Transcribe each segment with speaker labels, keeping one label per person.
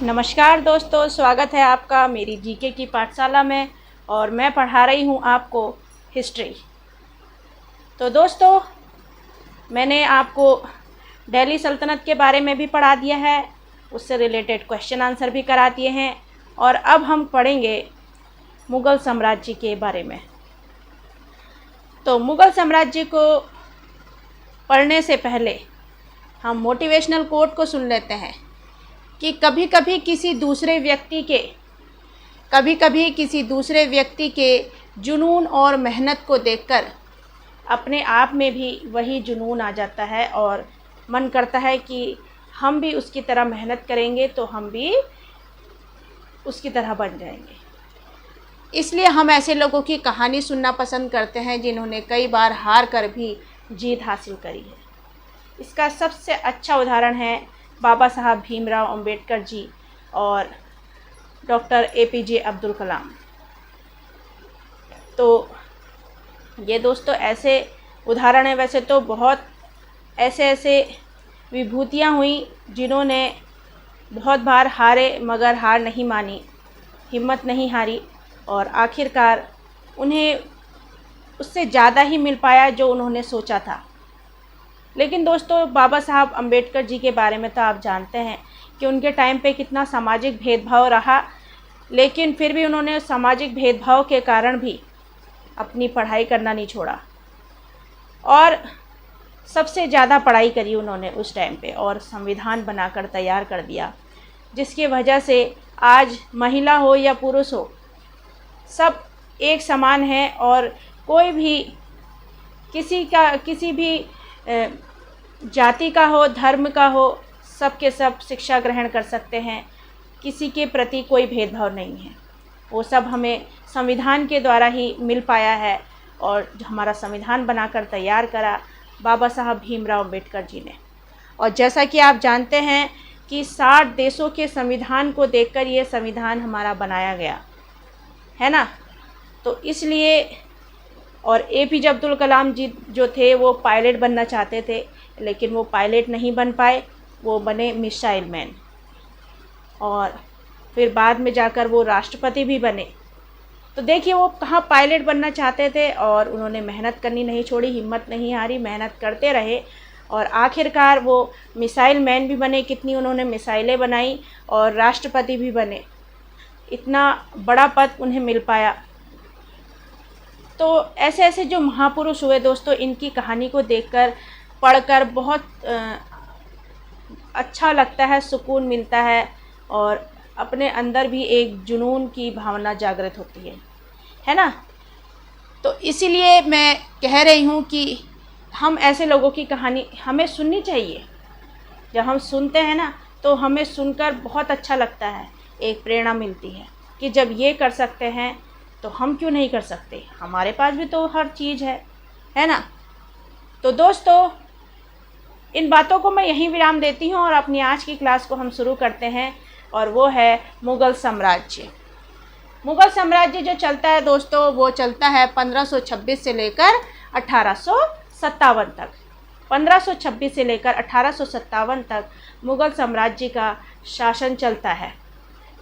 Speaker 1: नमस्कार दोस्तों, स्वागत है आपका मेरी जीके की पाठशाला में। और मैं पढ़ा रही हूँ आपको हिस्ट्री। तो दोस्तों, मैंने आपको दिल्ली सल्तनत के बारे में भी पढ़ा दिया है, उससे रिलेटेड क्वेश्चन आंसर भी करा दिए हैं। और अब हम पढ़ेंगे मुग़ल साम्राज्य के बारे में। तो मुग़ल साम्राज्य को पढ़ने से पहले हम मोटिवेशनल कोट को सुन लेते हैं कि कभी कभी किसी दूसरे व्यक्ति के जुनून और मेहनत को देखकर अपने आप में भी वही जुनून आ जाता है और मन करता है कि हम भी उसकी तरह मेहनत करेंगे तो हम भी उसकी तरह बन जाएंगे। इसलिए हम ऐसे लोगों की कहानी सुनना पसंद करते हैं जिन्होंने कई बार हार कर भी जीत हासिल करी है। इसका सबसे अच्छा उदाहरण है बाबा साहब भीमराव अंबेडकर जी और डॉक्टर APJ अब्दुल कलाम। तो ये दोस्तों ऐसे उदाहरण हैं। वैसे तो बहुत ऐसे विभूतियाँ हुई जिन्होंने बहुत बार हारे मगर हार नहीं मानी, हिम्मत नहीं हारी और आखिरकार उन्हें उससे ज़्यादा ही मिल पाया जो उन्होंने सोचा था। लेकिन दोस्तों, बाबा साहब अंबेडकर जी के बारे में तो आप जानते हैं कि उनके टाइम पे कितना सामाजिक भेदभाव रहा, लेकिन फिर भी उन्होंने सामाजिक भेदभाव के कारण भी अपनी पढ़ाई करना नहीं छोड़ा और सबसे ज़्यादा पढ़ाई करी उन्होंने उस टाइम पे और संविधान बनाकर तैयार कर दिया, जिसकी वजह से आज महिला हो या पुरुष हो सब एक समान है और कोई भी किसी भी जाति का हो, धर्म का हो, सब के सब शिक्षा ग्रहण कर सकते हैं। किसी के प्रति कोई भेदभाव नहीं है। वो सब हमें संविधान के द्वारा ही मिल पाया है और हमारा संविधान बनाकर तैयार करा बाबा साहब भीमराव अंबेडकर जी ने। और जैसा कि आप जानते हैं कि 60 देशों के संविधान को देखकर ये संविधान हमारा बनाया गया है ना। तो इसलिए और APJ अब्दुल कलाम जी जो थे वो पायलट बनना चाहते थे, लेकिन वो पायलट नहीं बन पाए, वो बने मिसाइल मैन और फिर बाद में जाकर वो राष्ट्रपति भी बने। तो देखिए वो कहाँ पायलट बनना चाहते थे और उन्होंने मेहनत करनी नहीं छोड़ी, हिम्मत नहीं हारी, मेहनत करते रहे और आखिरकार वो मिसाइल मैन भी बने। कितनी उन्होंने मिसाइलें बनाई और राष्ट्रपति भी बने। इतना बड़ा पद उन्हें मिल पाया। तो ऐसे जो महापुरुष हुए दोस्तों, इनकी कहानी को देखकर पढ़कर बहुत अच्छा लगता है, सुकून मिलता है और अपने अंदर भी एक जुनून की भावना जागृत होती है ना। तो इसीलिए मैं कह रही हूँ कि हम ऐसे लोगों की कहानी हमें सुननी चाहिए। जब हम सुनते हैं ना तो हमें सुनकर बहुत अच्छा लगता है, एक प्रेरणा मिलती है कि जब ये कर सकते हैं तो हम क्यों नहीं कर सकते, हमारे पास भी तो हर चीज़ है ना। तो दोस्तों, इन बातों को मैं यहीं विराम देती हूँ और अपनी आज की क्लास को हम शुरू करते हैं और वो है मुग़ल साम्राज्य। मुग़ल साम्राज्य जो चलता है दोस्तों, वो चलता है 1526 से लेकर 1857 तक। 1526 से लेकर 1857 तक मुग़ल साम्राज्य का शासन चलता है।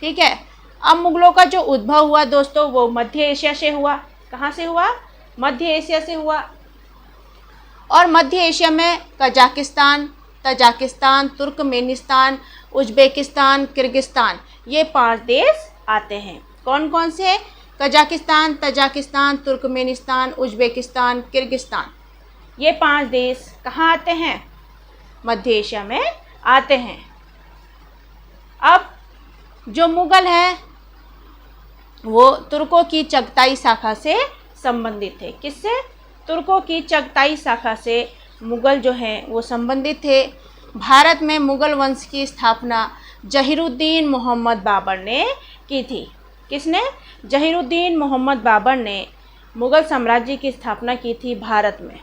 Speaker 1: ठीक है। अब मुग़लों का जो उद्भव हुआ दोस्तों, वो मध्य एशिया से हुआ। कहाँ से हुआ? मध्य एशिया से हुआ। और मध्य एशिया में Kazakhstan, Tajikistan, Turkmenistan, Uzbekistan, Kyrgyzstan, ये 5 देश आते हैं। कौन कौन से? Kazakhstan, Tajikistan, Turkmenistan, Uzbekistan, Kyrgyzstan. ये 5 देश कहाँ आते हैं? मध्य एशिया में आते हैं। अब जो मुग़ल हैं वो तुर्कों की चगताई शाखा से संबंधित थे। किससे? तुर्कों की चगताई शाखा से मुग़ल जो हैं वो संबंधित थे। भारत में मुग़ल वंश की स्थापना जहीरुद्दीन मोहम्मद बाबर ने की थी। किसने? जहीरुद्दीन मोहम्मद बाबर ने मुग़ल साम्राज्य की स्थापना की थी भारत में।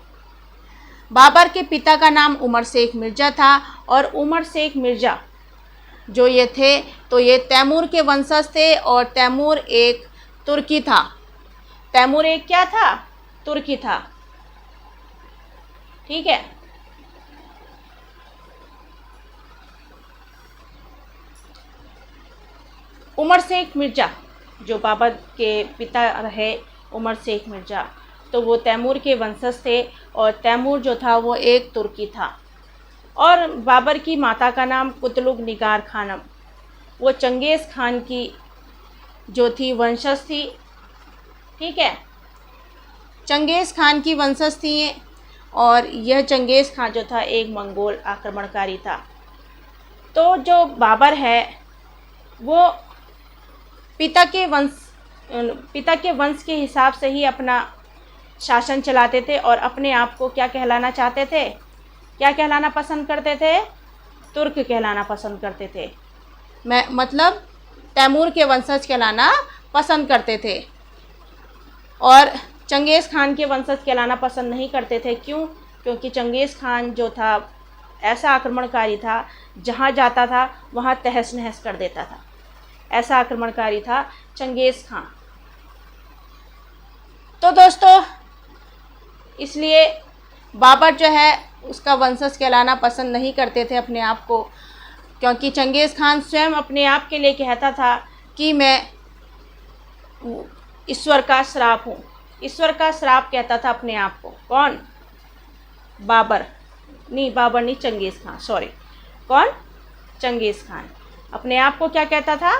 Speaker 1: बाबर के पिता का नाम उमर शेख मिर्ज़ा था और उमर शेख मिर्ज़ा जो ये थे तो ये तैमूर के वंशज थे और तैमूर एक तुर्की था। तैमूर एक क्या था? तुर्की था। ठीक है। उमर शेख मिर्ज़ा, जो बाबर के पिता रहे उमर शेख मिर्ज़ा, तो वो तैमूर के वंशज थे और तैमूर जो था वो एक तुर्की था। और बाबर की माता का नाम कुतलुग निगार खानम, वो चंगेज़ खान की जो थी वंशज थी। ठीक है, चंगेज़ खान की वंशज थी ये। और यह चंगेज़ खान जो था एक मंगोल आक्रमणकारी था। तो जो बाबर है वो पिता के वंश के हिसाब से ही अपना शासन चलाते थे और अपने आप को क्या कहलाना चाहते थे, क्या कहलाना पसंद करते थे? तुर्क कहलाना पसंद करते थे। मतलब तैमूर के वंशज कहलाना पसंद करते थे और चंगेज़ खान के वंशज कहलाना पसंद नहीं करते थे। क्यों? क्योंकि चंगेज़ खान जो था ऐसा आक्रमणकारी था, जहाँ जाता था वहाँ तहस नहस कर देता था। ऐसा आक्रमणकारी था चंगेज़ खान। तो दोस्तों, इसलिए बाबर जो है उसका वंशज कहलाना पसंद नहीं करते थे अपने आप को, क्योंकि चंगेज़ खान स्वयं अपने आप के लिए कहता था कि मैं ईश्वर का श्राप हूँ। ईश्वर का श्राप कहता था अपने आप को। कौन? बाबर नहीं, चंगेज़ खान, सॉरी। कौन? चंगेज़ खान अपने आप को क्या कहता था?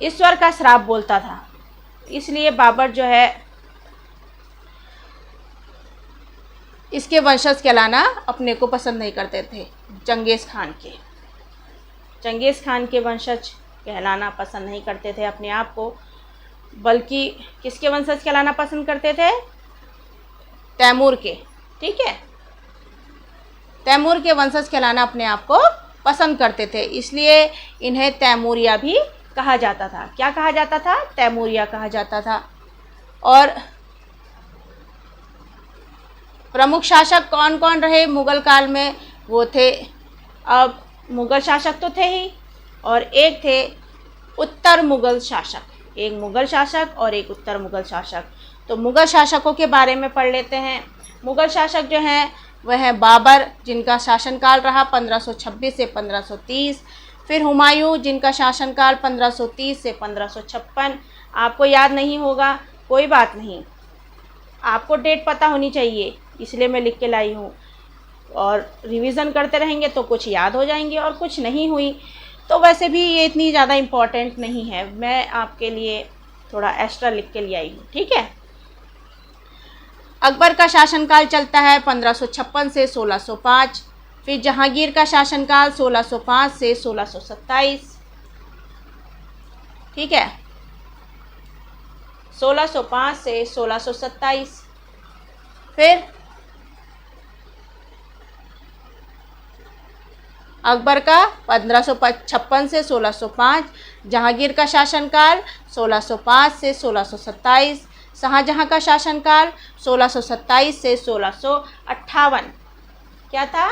Speaker 1: ईश्वर का श्राप बोलता था। इसलिए बाबर जो है इसके वंशज कहलाना अपने को पसंद नहीं करते थे। चंगेज़ खान के वंशज कहलाना पसंद नहीं करते थे अपने आप को, बल्कि किसके वंशज कहलाना पसंद करते थे? तैमूर के। ठीक है, तैमूर के वंशज कहलाना अपने आप को पसंद करते थे। इसलिए इन्हें तैमूरिया भी कहा जाता था। क्या कहा जाता था? तैमूरिया कहा जाता था। और प्रमुख शासक कौन कौन रहे मुग़ल काल में? वो थे, अब मुग़ल शासक तो थे ही, और एक थे उत्तर मुग़ल शासक। एक मुग़ल शासक और एक उत्तर मुग़ल शासक। तो मुग़ल शासकों के बारे में पढ़ लेते हैं। मुग़ल शासक जो हैं वह है बाबर, जिनका शासनकाल रहा 1526 से 1530। फिर हुमायूं, जिनका शासनकाल 1530 से 1556। आपको याद नहीं होगा, कोई बात नहीं, आपको डेट पता होनी चाहिए, इसलिए मैं लिख के लाई हूँ। और रिवीज़न करते रहेंगे तो कुछ याद हो जाएंगे, और कुछ नहीं हुई तो वैसे भी ये इतनी ज़्यादा इम्पॉर्टेंट नहीं है। मैं आपके लिए थोड़ा एक्स्ट्रा लिख के ले आई हूँ। ठीक है। अकबर का शासनकाल चलता है 1556 से 1605। फिर जहांगीर का शासनकाल 1605 से 1627। ठीक है, 1605 से 1627। फिर अकबर का 1556 से 1605, जहांगीर का शासनकाल 1605 से 1627, शाहजहां का शासनकाल 1627 से 1658। क्या था?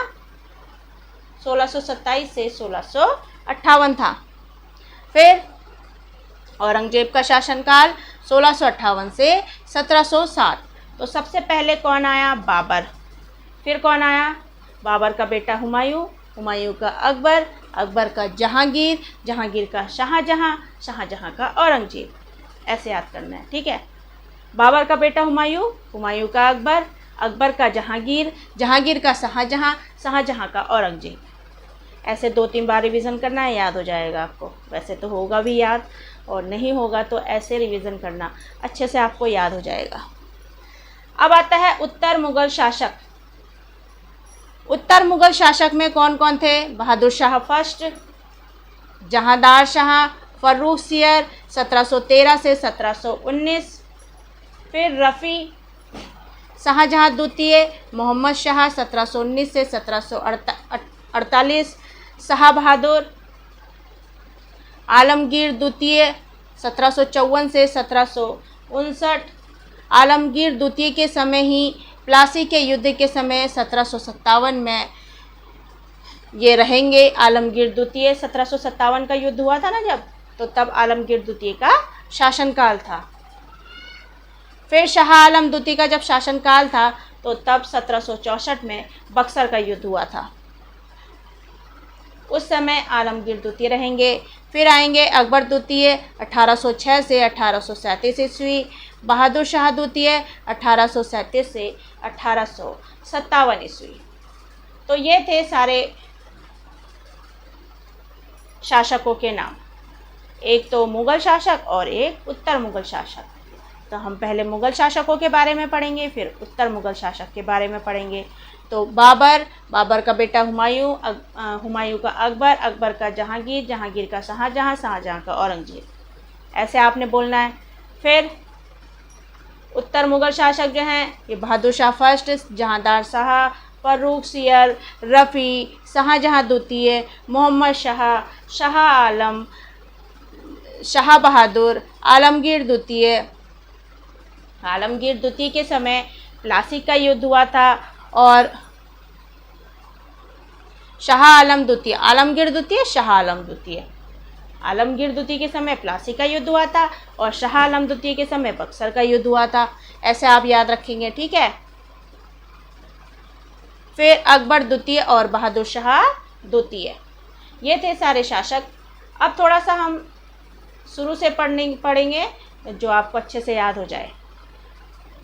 Speaker 1: 1627 से 1658 था। फिर औरंगजेब का शासनकाल 1658 से 1707। तो सबसे पहले कौन आया? बाबर। फिर कौन आया? बाबर का बेटा हुमायूं, हुमायूं का अकबर, अकबर का जहांगीर, जहांगीर का शाहजहां, शाहजहां का औरंगजेब। ऐसे याद करना है। ठीक है, बाबर का बेटा हुमायूं, हुमायूं का अकबर, अकबर का जहांगीर, जहांगीर का शाहजहां, शाहजहां का औरंगजेब। ऐसे 2-3 बार रिवीजन करना है, याद हो जाएगा आपको। वैसे तो होगा भी याद, और नहीं होगा तो ऐसे रिवीजन करना, अच्छे से आपको याद हो जाएगा। अब आता है उत्तर मुग़ल शासक। उत्तर मुग़ल शासक में कौन कौन थे? बहादुर शाह फर्स्ट, जहांदार शाह, फर्रुखसियर 1713 से 1719। फिर रफ़ी, शाहजहां द्वितीय, मोहम्मद शाह 1719 से 1748, शाह बहादुर, आलमगीर द्वितीय 1754 से 1759। आलमगीर द्वितीय के समय ही प्लासी के युद्ध के समय 1757 में ये रहेंगे। आलमगीर द्वितीय 1757 का युद्ध हुआ था ना जब, तो तब आलमगीर द्वितीय का शासनकाल था। फिर शाह आलम द्वितीय का जब शासनकाल था तो तब 1764 में बक्सर का युद्ध हुआ था। उस समय आलमगीर द्वितीय रहेंगे। फिर आएंगे अकबर द्वितीय 1806 से 1837 ईस्वी, बहादुर शाह द्वितीय 1837 से 1857 ईस्वी। तो ये थे सारे शासकों के नाम, एक तो मुग़ल शासक और एक उत्तर मुग़ल शासक। तो हम पहले मुग़ल शासकों के बारे में पढ़ेंगे, फिर उत्तर मुग़ल शासक के बारे में पढ़ेंगे। तो बाबर, बाबर का बेटा हुमायूं, हुमायूं का अकबर, अकबर का जहांगीर, जहांगीर का शाहजहां, शाहजहां का औरंगजेब, ऐसे आपने बोलना है। फिर उत्तर मुग़ल शासक जो हैं ये बहादुर शाह फर्स्ट, जहांदार शाह, फर्रुख सियर, रफ़ी, शाहजहां द्वितीय, मोहम्मद शाह, शाह आलम, शाह बहादुर, आलमगीर द्वितीय। आलमगीर द्वितीय के समय प्लासी का युद्ध हुआ था और शाह आलम द्वितीय, आलमगीर द्वितीय, शाह आलम द्वितीय। आलमगीर द्वितीय के समय प्लासी का युद्ध हुआ था और शाह आलम द्वितीय के समय बक्सर का युद्ध हुआ था, ऐसे आप याद रखेंगे, ठीक है। फिर अकबर द्वितीय और बहादुर शाह द्वितीय, ये थे सारे शासक। अब थोड़ा सा हम शुरू से पढ़ेंगे जो आपको अच्छे से याद हो जाए।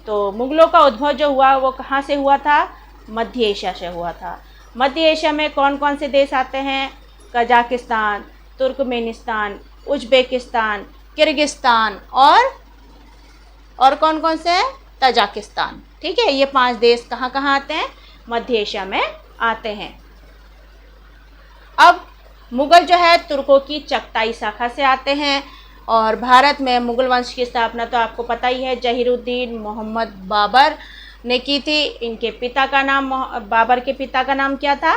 Speaker 1: तो मुग़लों का उद्भव जो हुआ वो कहाँ से हुआ था? मध्य एशिया से हुआ था। मध्य एशिया में कौन कौन से देश आते हैं? कजाकिस्तान, तुर्कमेनिस्तान, उज़्बेकिस्तान, किर्गिस्तान और कौन कौन से हैं? तजाकिस्तान, ठीक है। ये 5 देश कहाँ कहाँ आते हैं? मध्य एशिया में आते हैं। अब मुग़ल जो है तुर्कों की चगताई शाखा से आते हैं और भारत में मुग़ल वंश की स्थापना तो आपको पता ही है, जहीरुद्दीन मोहम्मद बाबर ने की थी। इनके पिता का नाम, बाबर के पिता का नाम क्या था?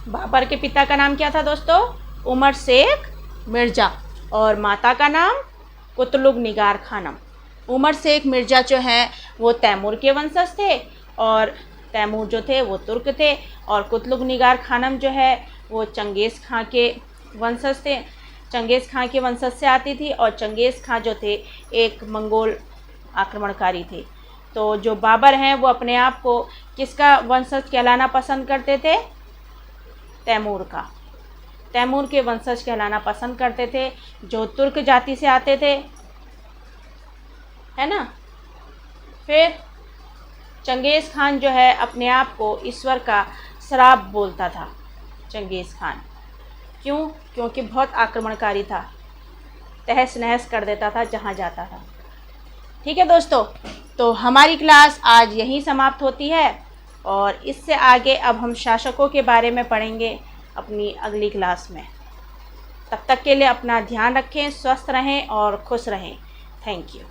Speaker 1: बाबर के पिता का नाम क्या था दोस्तों? उमर शेख मिर्ज़ा। और माता का नाम कुतुब निगार खानम। उमर शेख मिर्ज़ा जो हैं वो तैमूर के वंशज थे और तैमूर जो थे वो तुर्क थे, और कुतुब निगार खानम जो है वो चंगेज़ खां के वंशज थे, चंगेज़ खां के वंशज से आती थी। और चंगेज़ खां जो थे एक मंगोल आक्रमणकारी थे। तो जो बाबर हैं वो अपने आप को किसका वंशज कहलाना पसंद करते थे? तैमूर का, तैमूर के वंशज कहलाना पसंद करते थे, जो तुर्क जाति से आते थे, है ना। फिर चंगेज़ खान जो है अपने आप को ईश्वर का श्राप बोलता था। चंगेज़ खान क्यों? क्योंकि बहुत आक्रमणकारी था, तहस नहस कर देता था जहाँ जाता था। ठीक है दोस्तों, तो हमारी क्लास आज यहीं समाप्त होती है और इससे आगे अब हम शासकों के बारे में पढ़ेंगे अपनी अगली क्लास में। तब तक के लिए अपना ध्यान रखें, स्वस्थ रहें और खुश रहें। Thank you.